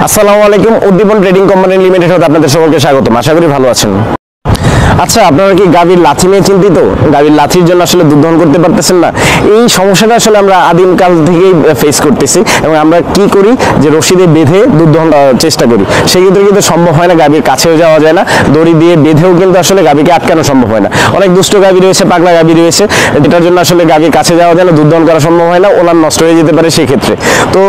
আসসালামু আলাইকুম। উদ্দীপন trading company limited হতে আপনাদের সকলকে স্বাগতম। আশা করি ভালো আছেন। আচ্ছা, আপনারা কি গাভীর লাথি নিয়ে চিন্তিত? গাভীর লাথির জন্য আসলে দুধ দহন করতে পারতেছেন না? এই সমস্যাটা আসলে আমরা আদিমকাল থেকেই ফেস করতেছি এবং আমরা কি করি যে রশিদে বেঁধে দুধ দহন চেষ্টা করি। সেক্ষেত্রে কিন্তু সম্ভব হয় না, গাভীর কাছেও যাওয়া যায় না। দড়ি দিয়ে বেঁধেও কিন্তু আসলে গাভীকে আটকানো সম্ভব হয় না। অনেক দুষ্ট গাভী রয়েছে, পাগলা গাভী রয়েছে, যেটার জন্য আসলে গাভীর কাছে যাওয়া যায় না, দুধ দহন করা সম্ভব হয় না, ওলান নষ্ট হয়ে যেতে পারে সেক্ষেত্রে। তো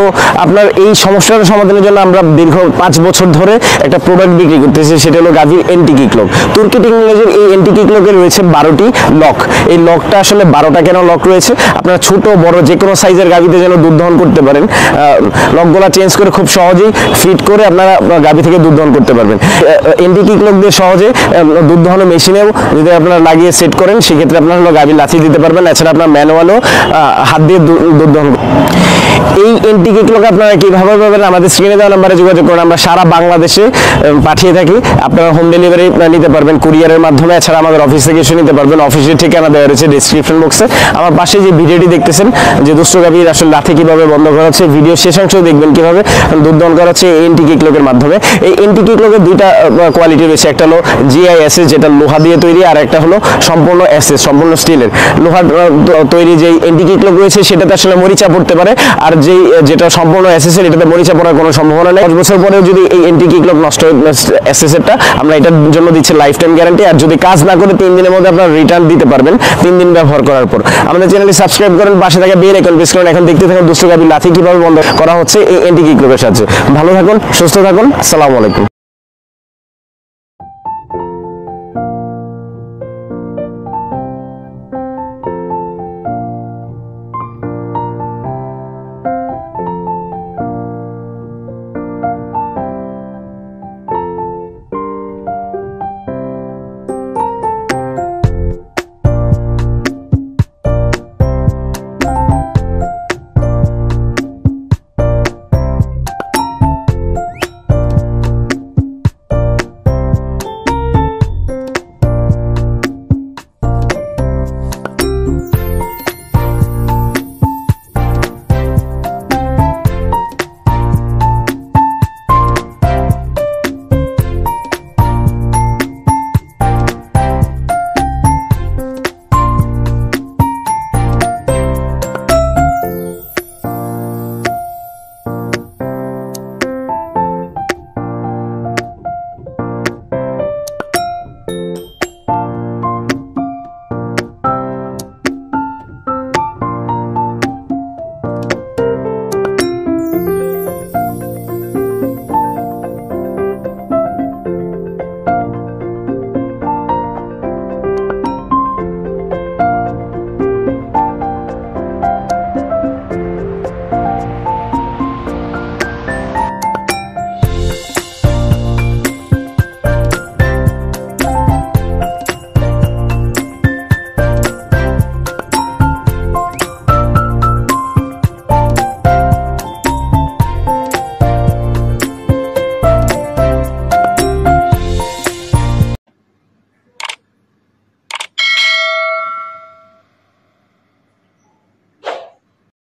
আপনার এই সমস্যার সমাধানের জন্য আমরা দীর্ঘ 5 বছর ধরে একটা প্রোডাক্ট বিক্রি করতেছি, সেটা হলো গাভীর এন্টি কিক লক। তুর্কি টেকনোলজির এই এন্টি কিক লকে রয়েছে 12টি লক। এই লকটা আসলে 12টা কেন লক রয়েছে, আপনারা ছোট বড় যে কোনো সাইজের গাভীতে যেন দুধ দহন করতে পারেন। লকগুলা চেঞ্জ করে খুব সহজেই ফিট করে আপনারা গাভী থেকে দুধ দহন করতে পারবেন। এন্টি কিক লক দিয়ে সহজে দুধ দহনের মেশিনেও যদি আপনারা লাগিয়ে সেট করেন, সেক্ষেত্রে আপনারা হলো গাভী লাথি দিতে পারবেন। এছাড়া আপনার ম্যানুয়ালও হাত দিয়ে দুধ দহন। এই এন্টি কিক লক আপনারা কিভাবে পাবেন? আমাদের স্ক্রিনে দেওয়া নাম্বারে যোগাযোগ করুন। আমরা সারা বাংলাদেশে পাঠিয়ে থাকি। আপনারা হোম ডেলিভারি নিতে পারবেন কুরিয়ারের মাধ্যমে। এছাড়া আমাদের অফিস থেকে এসে নিতে পারবেন। অফিসের ঠিকানা দেওয়া রয়েছে ডেসক্রিপশন বক্সে। আমার পাশে যে ভিডিওটি দেখতেছেন, যে দুষ্ট গাভীর আসলে লাথি কিভাবে বন্ধ করা হচ্ছে, ভিডিও শেষ অংশেও দেখবেন কিভাবে দুধ দহন করা হচ্ছে এই এন্টি কিক লকের মাধ্যমে। এই এন্টি কিক লকের দুইটা কোয়ালিটি রয়েছে, একটা হলো GISS যেটা লোহা দিয়ে তৈরি, আর একটা হলো সম্পূর্ণ SS সম্পূর্ণ স্টিলের। লোহার তৈরি যে এন্টি কিক লক রয়েছে সেটাতে আসলে মরিচা পড়তে পারে, আর যেটা সম্পূর্ণ SS এর এটাতে মরিচা পড়ার কোনো সম্ভাবনা নেই। 5 বছর পরেও যদি এই এন্টি কিক লক নষ্ট হয় SS এরটা, আমরা এটার জন্য দিচ্ছি লাইফ টাইম গ্যারান্টি। আর যদি কাজ না করে 3 দিনের মধ্যে আপনারা রিটার্ন দিতে পারবেন 3 দিন ব্যবহার করার পর। আমাদের চ্যানেলটি সাবস্ক্রাইব করেন, পাশে থাকা বেল আইকন প্রেস করুন। এখন দেখতে থাকুন দুষ্ট গাভীর লাথি কিভাবে বন্ধ করা হচ্ছে এই এন্টি কিক লকের সাহায্যে। ভালো থাকুন, সুস্থ থাকুন। আসসালামু আলাইকুম।